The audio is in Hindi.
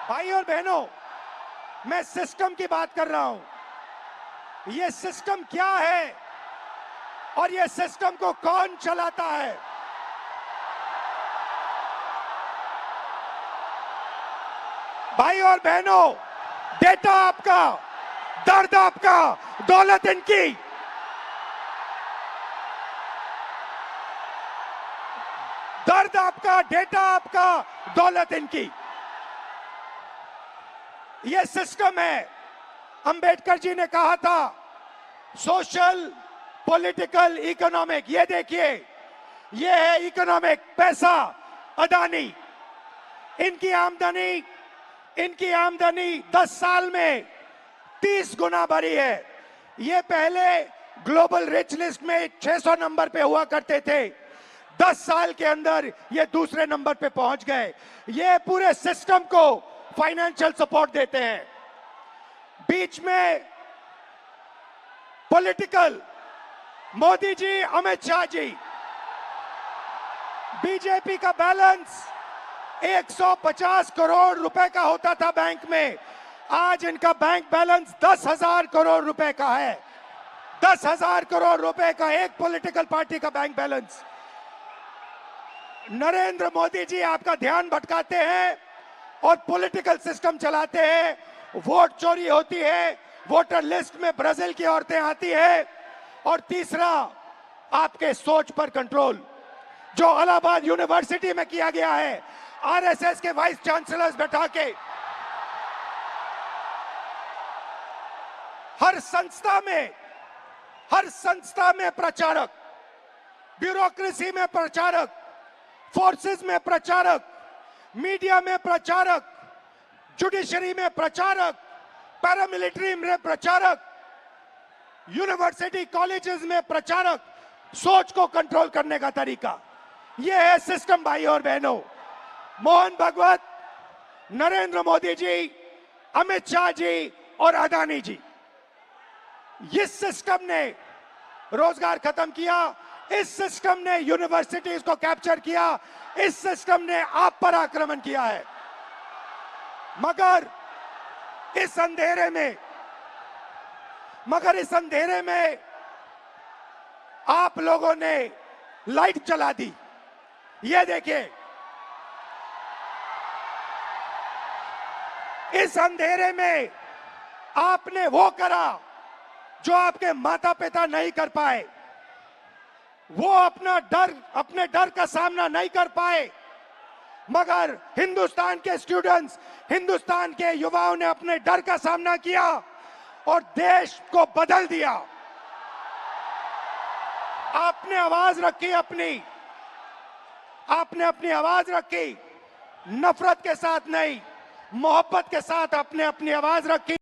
भाई और बहनों, मैं सिस्टम की बात कर रहा हूं। ये सिस्टम क्या है और ये सिस्टम को कौन चलाता है? भाई और बहनों, डेटा आपका, दर्द आपका, दौलत इनकी। दर्द आपका, डेटा आपका, दौलत इनकी। ये सिस्टम है। अंबेडकर जी ने कहा था सोशल, पॉलिटिकल, इकोनॉमिक। ये देखिए, ये है इकोनॉमिक, पैसा, अदानी। इनकी आमदनी 10 साल में 30 गुना बढ़ी है। ये पहले ग्लोबल रिच लिस्ट में 600 नंबर पे हुआ करते थे। 10 साल के अंदर ये दूसरे नंबर पे पहुंच गए। ये पूरे सिस्टम को फाइनेंशियल सपोर्ट देते हैं। बीच में पॉलिटिकल, मोदी जी, अमित शाह जी। बीजेपी का बैलेंस 150 करोड़ रुपए का होता था बैंक में। आज इनका बैंक बैलेंस 10,000 करोड़ रुपए का है। 10,000 करोड़ रुपए का एक पॉलिटिकल पार्टी का बैंक बैलेंस। नरेंद्र मोदी जी आपका ध्यान भटकाते हैं और पॉलिटिकल सिस्टम चलाते हैं। वोट चोरी होती है, वोटर लिस्ट में ब्राजील की औरतें आती है। और तीसरा, आपके सोच पर कंट्रोल, जो इलाहाबाद यूनिवर्सिटी में किया गया है। आरएसएस के वाइस चांसलर्स बैठा के हर संस्था में प्रचारक, ब्यूरोक्रेसी में प्रचारक, फोर्सेस में प्रचारक, मीडिया में प्रचारक, जुडिशरी में प्रचारक, पैरामिलिट्री में प्रचारक, यूनिवर्सिटी कॉलेजेस में प्रचारक। सोच को कंट्रोल करने का तरीका यह है सिस्टम। भाई और बहनों, मोहन भागवत, नरेंद्र मोदी जी, अमित शाह जी और अदानी जी, इस सिस्टम ने रोजगार खत्म किया। इस सिस्टम ने यूनिवर्सिटीज को कैप्चर किया। इस सिस्टम ने आप पर आक्रमण किया है। मगर इस अंधेरे में आप लोगों ने लाइट जला दी। ये देखिए, इस अंधेरे में आपने वो करा जो आपके माता पिता नहीं कर पाए। वो अपने डर का सामना नहीं कर पाए, मगर हिंदुस्तान के स्टूडेंट्स, हिंदुस्तान के युवाओं ने अपने डर का सामना किया और देश को बदल दिया। आपने अपनी आवाज रखी, नफरत के साथ नहीं, मोहब्बत के साथ आपने अपनी आवाज रखी।